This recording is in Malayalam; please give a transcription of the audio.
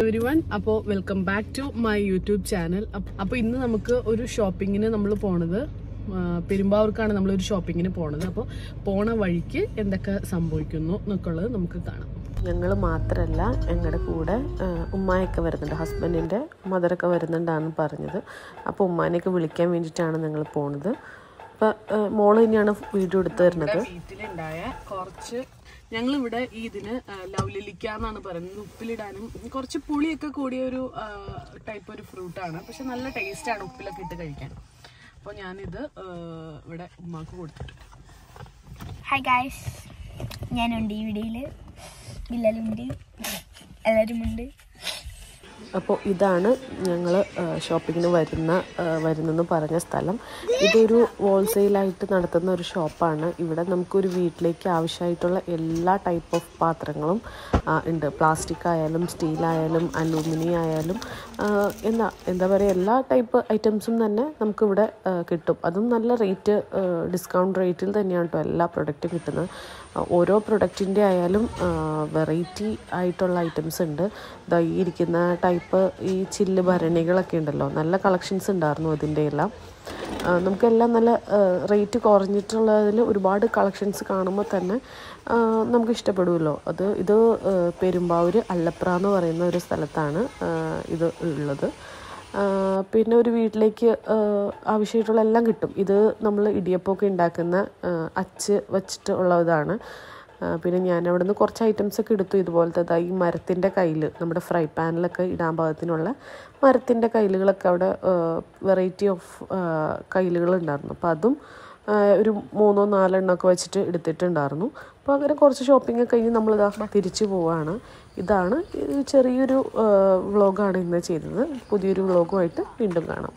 എവരിവൺ, അപ്പോൾ welcome back to my YouTube channel. അപ്പോൾ ഇന്ന് നമുക്ക് ഒരു ഷോപ്പിങ്ങിന് നമ്മൾ പോണത് പെരുമ്പാവൂർക്കാണ്. നമ്മളൊരു ഷോപ്പിങ്ങിന് പോണത്. അപ്പോൾ പോണ വഴിക്ക് എന്തൊക്കെ സംഭവിക്കുന്നു എന്നൊക്കെയുള്ളത് നമുക്ക് കാണാം. ഞങ്ങൾ മാത്രമല്ല, ഞങ്ങളുടെ കൂടെ ഉമ്മായൊക്കെ വരുന്നുണ്ട്, ഹസ്ബൻഡിൻ്റെ മദറൊക്കെ വരുന്നുണ്ടാണെന്ന് പറഞ്ഞത്. അപ്പോൾ ഉമ്മാനെയൊക്കെ വിളിക്കാൻ വേണ്ടിയിട്ടാണ് ഞങ്ങൾ പോണത്. അപ്പോൾ മോള് തന്നെയാണ് വീഡിയോ എടുത്തു തരുന്നത്. വീട്ടിലുണ്ടായ കുറച്ച് ഞങ്ങളിവിടെ ഇതിന് ലവ്ലിലിക്ക എന്നാണ് പറയുന്നത്. ഉപ്പിലിടാനും കുറച്ച് പുളിയൊക്കെ കൂടിയ ഒരു ടൈപ്പ് ഒരു ഫ്രൂട്ടാണ്. പക്ഷെ നല്ല ടേസ്റ്റാണ് ഉപ്പിലൊക്കെ ഇട്ട് കഴിക്കാൻ. അപ്പോൾ ഞാനിത് ഇവിടെ ഉമ്മാക്ക് കൊടുത്തിട്ട്. ഹായ് ഗായ്സ്, ഞാനുണ്ട് ഈ വീഡിയോയിൽ. ബില്ലലുണ്ട്, എല്ലാവരുമുണ്ട്. അപ്പോൾ ഇതാണ് ഞങ്ങൾ ഷോപ്പിങ്ങിന് വരുന്നെന്ന് പറഞ്ഞ സ്ഥലം. ഇതൊരു ഹോൾസെയിലായിട്ട് നടത്തുന്ന ഒരു ഷോപ്പാണ്. ഇവിടെ നമുക്കൊരു വീട്ടിലേക്ക് ആവശ്യമായിട്ടുള്ള എല്ലാ ടൈപ്പ് ഓഫ് പാത്രങ്ങളും ഉണ്ട്. പ്ലാസ്റ്റിക് ആയാലും സ്റ്റീലായാലും അലൂമിനിയം ആയാലും എന്താ പറയുക, എല്ലാ ടൈപ്പ് ഐറ്റംസും തന്നെ നമുക്കിവിടെ കിട്ടും. അതും നല്ല റേറ്റ്, ഡിസ്കൗണ്ട് റേറ്റിൽ തന്നെയാണ് കേട്ടോ എല്ലാ പ്രൊഡക്റ്റും കിട്ടുന്നത്. ഓരോ പ്രൊഡക്റ്റിൻ്റെ ആയാലും വെറൈറ്റി ആയിട്ടുള്ള ഐറ്റംസ് ഉണ്ട്. ഇതാ ഈ ഇരിക്കുന്ന ടൈപ്പ് ഈ ചില്ല് ഭരണികളൊക്കെ ഉണ്ടല്ലോ, നല്ല കളക്ഷൻസ് ഉണ്ടായിരുന്നു അതിൻ്റെ എല്ലാം. നമുക്കെല്ലാം നല്ല റേറ്റ് കുറഞ്ഞിട്ടുള്ളതിൽ ഒരുപാട് കളക്ഷൻസ് കാണുമ്പോൾ തന്നെ നമുക്ക് ഇഷ്ടപ്പെടുമല്ലോ. ഇത് പെരുമ്പാവൂർ അല്ലപ്ര എന്ന് പറയുന്ന ഒരു സ്ഥലത്താണ് ഇത് ഉള്ളത്. പിന്നെ ഒരു വീട്ടിലേക്ക് ആവശ്യമായിട്ടുള്ള എല്ലാം കിട്ടും. ഇത് നമ്മൾ ഇടിയപ്പമൊക്കെ ഉണ്ടാക്കുന്ന അച്ച് വെച്ചിട്ട് ഉള്ളതാണ്. പിന്നെ ഞാൻ അവിടെ നിന്ന് കുറച്ച് ഐറ്റംസൊക്കെ എടുത്തു. ഇതുപോലത്തെ ഈ മരത്തിൻ്റെ കയ്യിൽ, നമ്മുടെ ഫ്രൈ പാനിലൊക്കെ ഇടാൻ പാകത്തിനുള്ള മരത്തിൻ്റെ കയ്യിലുകളൊക്കെ അവിടെ വെറൈറ്റി ഓഫ് കയ്യിലുകളുണ്ടായിരുന്നു. അപ്പോൾ അതും ഒരു 3-4 എണ്ണമൊക്കെ വെച്ചിട്ട് എടുത്തിട്ടുണ്ടായിരുന്നു. അപ്പോൾ അങ്ങനെ കുറച്ച് ഷോപ്പിംഗ് ഒക്കെ കഴിഞ്ഞ് നമ്മളിതാ തിരിച്ചു പോവുകയാണ്. ഇതാണ് ചെറിയൊരു വ്ളോഗാണ് ഇന്ന് ചെയ്തത്. പുതിയൊരു വ്ളോഗുമായിട്ട് വീണ്ടും കാണാം.